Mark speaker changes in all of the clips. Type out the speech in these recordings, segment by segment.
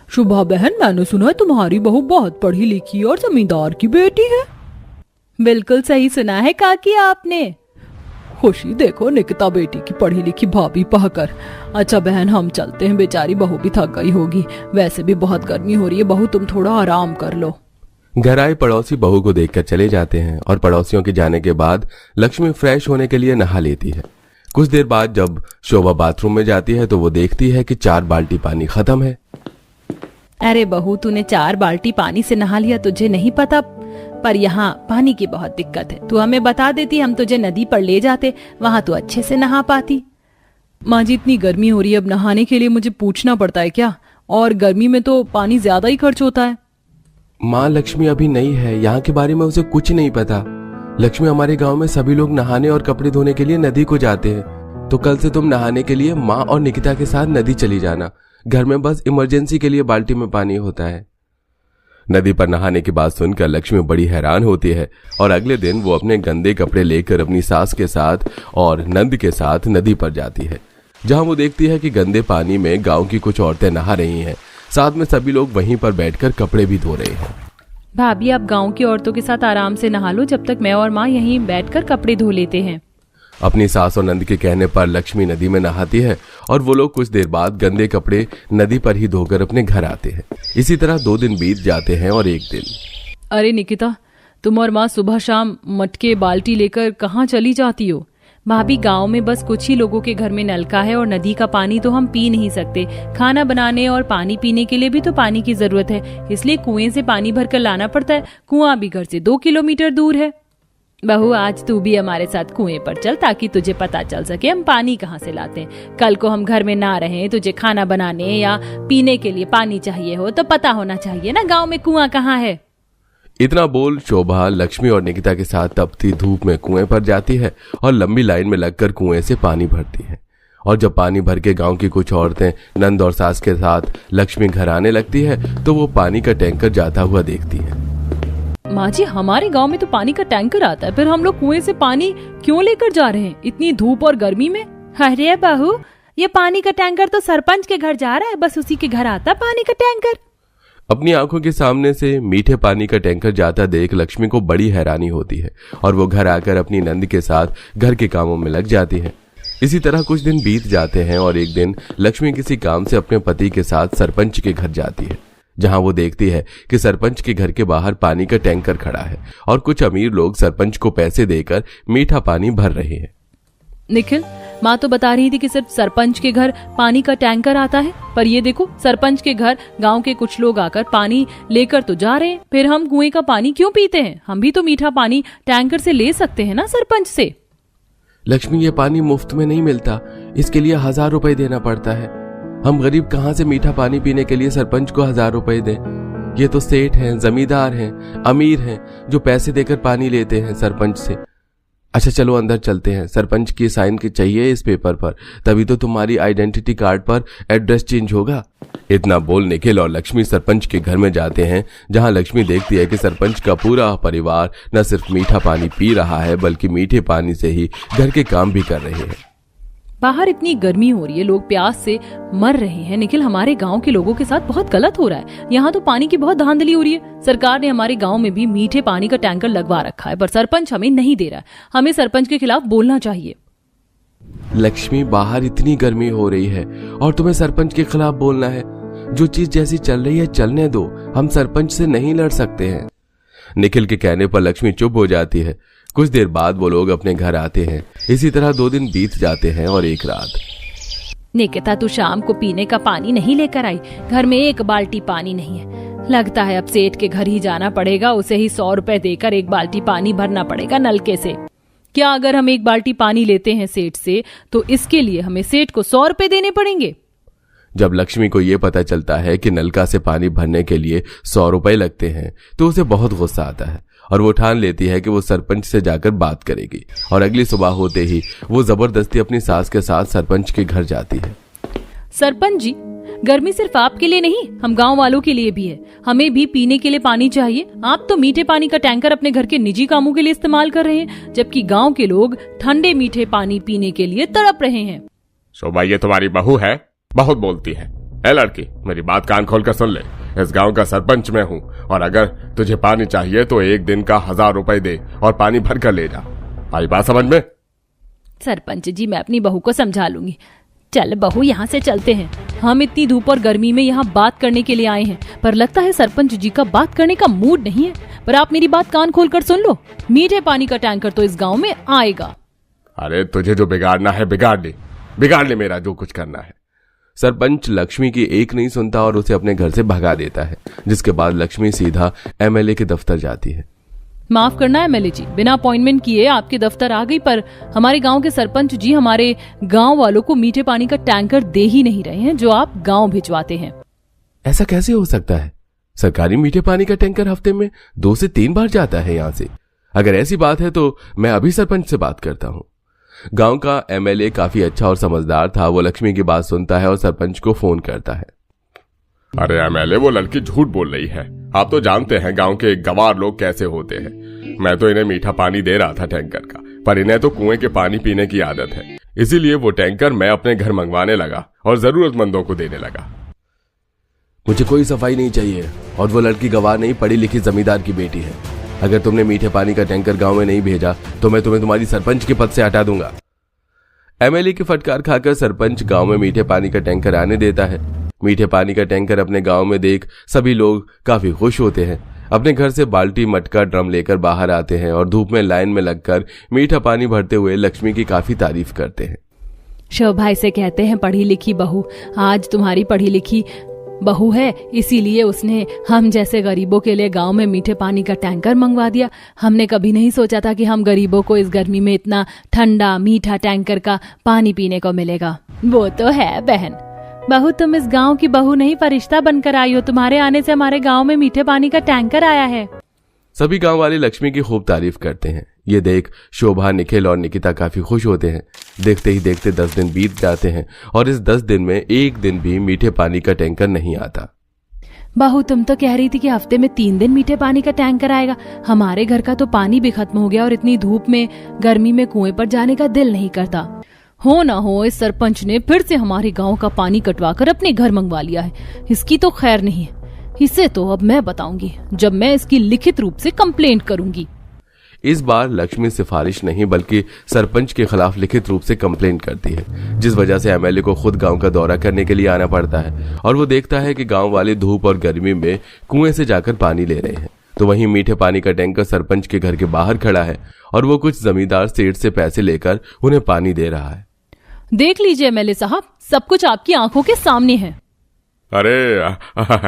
Speaker 1: शुभा बहन, मैंने सुना है तुम्हारी बहू बहुत पढ़ी लिखी और जमींदार की बेटी है।
Speaker 2: बिल्कुल सही सुना है काकी आपने।
Speaker 1: खुशी देखो निकिता बेटी की पढ़ी लिखी भाभी पाकर। अच्छा बहन, हम चलते हैं, बेचारी बहू भी थक गई होगी। वैसे भी बहुत गर्मी हो रही है। बहू तुम थोड़ा आराम कर लो।
Speaker 3: घर आए पड़ोसी बहू को देखकर चले जाते हैं और पड़ोसियों के जाने के बाद लक्ष्मी फ्रेश होने के लिए नहा लेती है। कुछ देर बाद जब शोभा बाथरूम में जाती है तो वो देखती है कि 4 बाल्टी पानी खत्म है।
Speaker 2: अरे बहू, तूने 4 बाल्टी पानी से नहा लिया, तुझे नहीं पता? पर यहाँ पानी की बहुत दिक्कत है। तू हमें बता देती, हम तुझे नदी पर ले जाते, वहाँ तू अच्छे से नहा पाती।
Speaker 1: माँ जी, इतनी गर्मी हो रही है, अब नहाने के लिए मुझे पूछना पड़ता है क्या? और गर्मी में तो पानी ज्यादा ही खर्च होता है।
Speaker 3: माँ, लक्ष्मी अभी नई है, यहाँ के बारे में उसे कुछ नहीं पता। लक्ष्मी, हमारे गांव में सभी लोग नहाने और कपड़े धोने के लिए नदी को जाते हैं, तो कल से तुम नहाने के लिए माँ और निकिता के साथ नदी चली जाना। घर में बस इमरजेंसी के लिए बाल्टी में पानी होता है। नदी पर नहाने की बात सुनकर लक्ष्मी बड़ी हैरान होती है और अगले दिन वो अपने गंदे कपड़े लेकर अपनी सास के साथ और नंद के साथ नदी पर जाती है, जहां वो देखती है कि गंदे पानी में गांव की कुछ औरतें नहा रही हैं। साथ में सभी लोग वहीं पर बैठकर कपड़े भी धो रहे हैं।
Speaker 2: भाभी, आप गांव की औरतों के साथ आराम से नहा लो, जब तक मैं और माँ यहीं बैठकर कपड़े धो लेते हैं।
Speaker 3: अपनी सास और नंद के कहने पर लक्ष्मी नदी में नहाती है और वो लोग कुछ देर बाद गंदे कपड़े नदी पर ही धोकर अपने घर आते हैं। इसी तरह 2 दिन बीत जाते हैं और एक दिन।
Speaker 1: अरे निकिता, तुम और माँ सुबह शाम मटके बाल्टी लेकर कहाँ चली जाती हो?
Speaker 2: भाभी, गांव में बस कुछ ही लोगों के घर में नलका है और नदी का पानी तो हम पी नहीं सकते। खाना बनाने और पानी पीने के लिए भी तो पानी की जरूरत है, इसलिए कुएं से पानी भरकर लाना पड़ता है। कुआं भी घर से 2 किलोमीटर दूर है। बहू, आज तू भी हमारे साथ कुएं पर चल, ताकि तुझे पता चल सके हम पानी कहाँ से लाते हैं। कल को हम घर में ना रहें, तुझे खाना बनाने या पीने के लिए पानी चाहिए हो तो पता होना चाहिए ना गांव में कुआं कहाँ है।
Speaker 3: इतना बोल शोभा लक्ष्मी और निकिता के साथ तपती धूप में कुएं पर जाती है और लंबी लाइन में लगकर कुएं से पानी भरती है। और जब पानी भर के गांव की कुछ औरतें नंद और सास के साथ लक्ष्मी घर आने लगती है तो वो पानी का टैंकर जाता हुआ देखती है।
Speaker 1: माँ जी, हमारे गांव में तो पानी का टैंकर आता है, फिर हम लोग कुएं से पानी क्यों लेकर जा रहे हैं इतनी धूप और गर्मी में?
Speaker 2: अरे बहू, ये पानी का टैंकर तो सरपंच के घर जा रहा है, बस उसी के घर आता पानी का टैंकर।
Speaker 3: अपनी आंखों के सामने से मीठे पानी का टैंकर जाता देख लक्ष्मी को बड़ी हैरानी होती है और वो घर आकर अपनी नंद के साथ घर के कामों में लग जाती है। इसी तरह कुछ दिन बीत जाते हैं और एक दिन लक्ष्मी किसी काम से अपने पति के साथ सरपंच के घर जाती है, जहां वो देखती है कि सरपंच के घर के बाहर पानी का टैंकर खड़ा है और कुछ अमीर लोग सरपंच को पैसे देकर मीठा पानी भर रहे हैं।
Speaker 1: निखिल, माँ तो बता रही थी कि सिर्फ सरपंच के घर पानी का टैंकर आता है, पर ये देखो सरपंच के घर गांव के कुछ लोग आकर पानी लेकर तो जा रहे हैं। फिर हम कुएं का पानी क्यों पीते हैं? हम भी तो मीठा पानी टैंकर से ले सकते हैं ना सरपंच से।
Speaker 3: लक्ष्मी, ये पानी मुफ्त में नहीं मिलता, इसके लिए 1000 रुपए देना पड़ता है। हम गरीब कहाँ से मीठा पानी पीने के लिए सरपंच को 1000 रुपए दें? ये तो सेठ हैं, जमींदार हैं, अमीर हैं जो पैसे देकर पानी लेते हैं सरपंच से। अच्छा चलो अंदर चलते हैं, सरपंच की साइन की चाहिए इस पेपर पर, तभी तो तुम्हारी आइडेंटिटी कार्ड पर एड्रेस चेंज होगा। इतना बोल निखिल और लक्ष्मी सरपंच के घर में जाते हैं, जहां लक्ष्मी देखती है कि सरपंच का पूरा परिवार न सिर्फ मीठा पानी पी रहा है बल्कि मीठे पानी से ही घर के काम भी कर रहे हैं।
Speaker 1: बाहर इतनी गर्मी हो रही है, लोग प्यास से मर रहे हैं। निखिल, हमारे गांव के लोगों के साथ बहुत गलत हो रहा है। यहाँ तो पानी की बहुत धांधली हो रही है। सरकार ने हमारे गांव में भी मीठे पानी का टैंकर लगवा रखा है, पर सरपंच हमें नहीं दे रहा है। हमें सरपंच के खिलाफ बोलना चाहिए।
Speaker 3: लक्ष्मी, बाहर इतनी गर्मी हो रही है और तुम्हें सरपंच के खिलाफ बोलना है? जो चीज जैसी चल रही है चलने दो, हम सरपंच से नहीं लड़ सकते हैं। निखिल के कहने पर लक्ष्मी चुप हो जाती है। कुछ देर बाद वो लोग अपने घर आते हैं। इसी तरह 2 दिन बीत जाते हैं और एक रात।
Speaker 2: निकिता, तू शाम को पीने का पानी नहीं लेकर आई, घर में 1 बाल्टी पानी नहीं है। लगता है अब सेठ के घर ही जाना पड़ेगा, उसे ही 100 रुपए देकर 1 बाल्टी पानी भरना पड़ेगा नलके से।
Speaker 1: क्या अगर हम 1 बाल्टी पानी लेते हैं सेठ से तो इसके लिए हमें सेठ को 100 रुपए देने पड़ेंगे?
Speaker 3: जब लक्ष्मी को यह पता चलता है कि नलका से पानी भरने के लिए 100 रुपए लगते हैं तो उसे बहुत गुस्सा आता है और वो ठान लेती है कि वो सरपंच से जाकर बात करेगी। और अगली सुबह होते ही वो जबरदस्ती अपनी सास के साथ सरपंच के घर जाती है।
Speaker 1: सरपंच जी, गर्मी सिर्फ आपके लिए नहीं, हम गांव वालों के लिए भी है। हमें भी पीने के लिए पानी चाहिए। आप तो मीठे पानी का टैंकर अपने घर के निजी कामों के लिए इस्तेमाल कर रहे हैं, जबकि गांव के लोग ठंडे मीठे पानी पीने के लिए तड़प रहे हैं।
Speaker 4: शोभा, ये तुम्हारी बहू है, बहुत बोलती है। ए लड़की, मेरी बात कान खोल कर सुन ले। इस गांव का सरपंच मैं हूँ और अगर तुझे पानी चाहिए तो एक दिन का 1000 रुपए दे और पानी भर कर ले जा। आई बात समझ में?
Speaker 1: सरपंच जी, मैं अपनी बहू को समझा लूंगी। चल बहू, यहाँ से चलते हैं। हम इतनी धूप और गर्मी में यहाँ बात करने के लिए आए हैं, पर लगता है सरपंच जी का बात करने का मूड नहीं है। पर आप मेरी बात कान खोल कर सुन लो, मीठे पानी का टैंकर तो इस गांव में आएगा।
Speaker 4: अरे तुझे जो बिगाड़ना है बिगाड़ ले, मेरा जो कुछ करना है।
Speaker 3: सरपंच लक्ष्मी की एक नहीं सुनता और उसे अपने घर से भगा देता है, जिसके बाद लक्ष्मी सीधा एमएलए के दफ्तर जाती है।
Speaker 1: माफ करना एमएलए जी, बिना अपॉइंटमेंट किए आपके दफ्तर आ गई, पर हमारे गांव के सरपंच जी हमारे गांव वालों को मीठे पानी का टैंकर दे ही नहीं रहे हैं जो आप गांव भिजवाते हैं।
Speaker 3: ऐसा कैसे हो सकता है? सरकारी मीठे पानी का टैंकर हफ्ते में 2 से 3 बार जाता है यहाँ से। अगर ऐसी बात है तो मैं अभी सरपंच से बात करता हूँ। गांव का एमएलए काफी अच्छा और समझदार था। वो लक्ष्मी की बात सुनता है और सरपंच को फोन करता है।
Speaker 4: अरे एमएलए, वो लड़की झूठ बोल रही है। आप तो जानते हैं गांव के गंवार लोग कैसे होते हैं। मैं तो इन्हें मीठा पानी दे रहा था टैंकर का, पर इन्हें तो कुएं के पानी पीने की आदत है, इसीलिए वो टैंकर मैं अपने घर मंगवाने लगा और जरूरतमंदों को देने लगा।
Speaker 3: मुझे कोई सफाई नहीं चाहिए और वो लड़की गवार नहीं, पढ़ी लिखी जमींदार की बेटी है। अगर तुमने मीठे पानी का टैंकर गांव में नहीं भेजा तो मैं तुम्हें तुम्हारी सरपंच के पद से हटा दूंगा। एमएलए की फटकार खाकर सरपंच गांव में मीठे पानी का टैंकर आने देता है। मीठे पानी का टैंकर अपने गांव में देख सभी लोग काफी खुश होते हैं। अपने घर से बाल्टी, मटका, ड्रम लेकर बाहर आते हैं और धूप में लाइन में लगकर मीठा पानी भरते हुए लक्ष्मी की काफी तारीफ करते हैं।
Speaker 1: शिव भाई से कहते हैं पढ़ी लिखी बहू, आज तुम्हारी पढ़ी लिखी बहू है, इसीलिए उसने हम जैसे गरीबों के लिए गांव में मीठे पानी का टैंकर मंगवा दिया। हमने कभी नहीं सोचा था कि हम गरीबों को इस गर्मी में इतना ठंडा मीठा टैंकर का पानी पीने को मिलेगा। वो तो है बहन। बहू, तुम इस गांव की बहू नहीं, फरिश्ता बनकर आई हो। तुम्हारे आने से हमारे गांव में मीठे पानी का टैंकर आया है।
Speaker 3: सभी गांव वाले लक्ष्मी की खूब तारीफ करते हैं। ये देख शोभा, निखिल और निकिता काफी खुश होते हैं। देखते ही देखते 10 दिन बीत जाते हैं और इस 10 दिन में एक दिन भी मीठे पानी का टैंकर नहीं आता।
Speaker 1: बहू, तुम तो कह रही थी कि हफ्ते में 3 दिन मीठे पानी का टैंकर आएगा। हमारे घर का तो पानी भी खत्म हो गया और इतनी धूप में गर्मी में कुएं पर जाने का दिल नहीं करता। हो ना हो, इस सरपंच ने फिर से हमारे गांव का पानी कटवाकर अपने घर मंगवा लिया है। इसकी तो खैर नहीं है। इसे तो अब मैं बताऊंगी जब मैं इसकी लिखित रूप से कंप्लेंट करूंगी।
Speaker 3: इस बार लक्ष्मी सिफारिश नहीं बल्कि सरपंच के खिलाफ लिखित रूप से कंप्लेंट करती है, जिस वजह से एमएलए को खुद गांव का दौरा करने के लिए आना पड़ता है और वो देखता है कि गांव वाले धूप और गर्मी में कुएं से जाकर पानी ले रहे हैं, तो वहीं मीठे पानी का टैंकर सरपंच के घर के बाहर खड़ा है और वो कुछ जमींदार सेठ से पैसे लेकर उन्हें पानी दे रहा है।
Speaker 1: देख लीजिए एमएलए साहब, सब कुछ आपकी आंखों के सामने है।
Speaker 4: अरे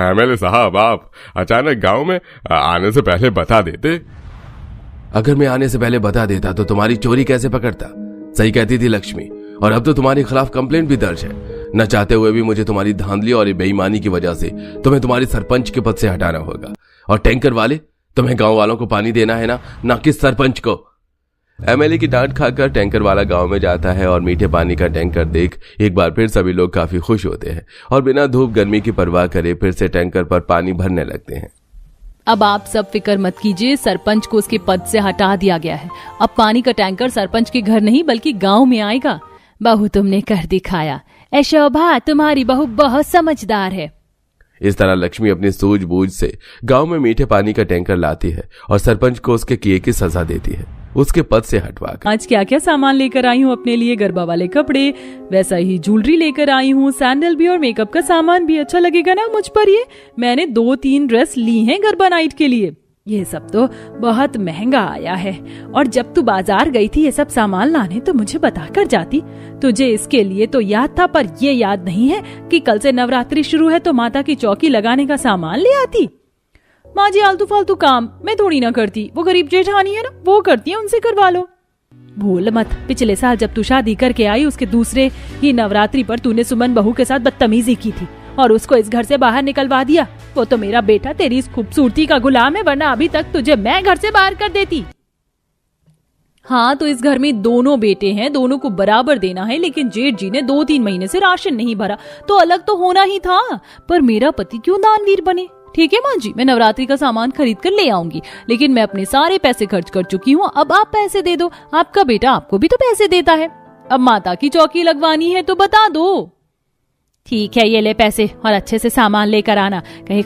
Speaker 4: एमएलए साहब, आप अचानक गांव में आने से पहले बता देते।
Speaker 3: अगर मैं आने से पहले बता देता तो तुम्हारी चोरी कैसे पकड़ता? सही कहती थी लक्ष्मी, और अब तो तुम्हारे खिलाफ कंप्लेंट भी दर्ज है। न चाहते हुए भी मुझे तुम्हारी धांधली और बेईमानी की वजह से तुम्हें तुम्हारे सरपंच के पद से हटाना होगा। और टैंकर वाले, तुम्हें गांव वालों को पानी देना है ना कि सरपंच को। एमएलए की डांट खाकर टैंकर वाला गांव में जाता है और मीठे पानी का टैंकर देख एक बार फिर सभी लोग काफी खुश होते हैं और बिना धूप गर्मी की परवाह करे फिर से टैंकर पर पानी भरने लगते हैं।
Speaker 1: अब आप सब फिक्र मत कीजिए, सरपंच को उसके पद से हटा दिया गया है। अब पानी का टैंकर सरपंच के घर नहीं बल्कि गांव में आएगा। बहू, तुमने कर दिखाया। ऐ शोभा, तुम्हारी बहू बहुत समझदार है।
Speaker 3: इस तरह लक्ष्मी अपनी सूझबूझ से गांव में मीठे पानी का टैंकर लाती है और सरपंच को उसके किए की सजा देती है, उसके पद से हटवाकर।
Speaker 2: आज क्या क्या सामान लेकर आई हूँ अपने लिए, गरबा वाले कपड़े, वैसा ही ज्वेलरी लेकर आई हूँ, सैंडल भी और मेकअप का सामान भी। अच्छा लगेगा ना मुझ पर ये? मैंने 2-3 ड्रेस ली हैं गरबा नाइट के लिए। ये सब तो बहुत महंगा आया है, और जब तू बाजार गई थी ये सब सामान लाने तो मुझे बता कर जाती। तुझे इसके लिए तो याद था, पर ये याद नहीं है कि कल से नवरात्रि शुरू है तो माता की चौकी लगाने का सामान ले आती। माँ जी, आलतू फालतू काम मैं थोड़ी ना करती, वो गरीब जेठानी है ना, वो करती है, उनसे करवा लो। भूल मत, पिछले साल जब तू शादी करके आई उसके दूसरे ही नवरात्रि पर तूने सुमन बहू के साथ बदतमीजी की थी और उसको इस घर से बाहर निकलवा दिया। वो तो मेरा बेटा तेरी इस खूबसूरती का गुलाम है, वरना अभी तक तुझे मैं घर से बाहर कर देती। हाँ, तो इस घर में दोनों बेटे हैं, दोनों को बराबर देना है, लेकिन जेठ जी ने 2-3 महीने से राशन नहीं भरा तो अलग तो होना ही था। पर मेरा पति क्यों दानवीर बने? ठीक है माँ जी, मैं नवरात्रि का सामान खरीद कर ले आऊंगी, लेकिन मैं अपने सारे पैसे खर्च कर चुकी हूँ। अब आप पैसे दे दो, आपका बेटा आपको भी तो पैसे देता है। अब माता की चौकी लगवानी है तो बता दो।
Speaker 1: ठीक है, ये ले पैसे और अच्छे से सामान लेकर आना, कहीं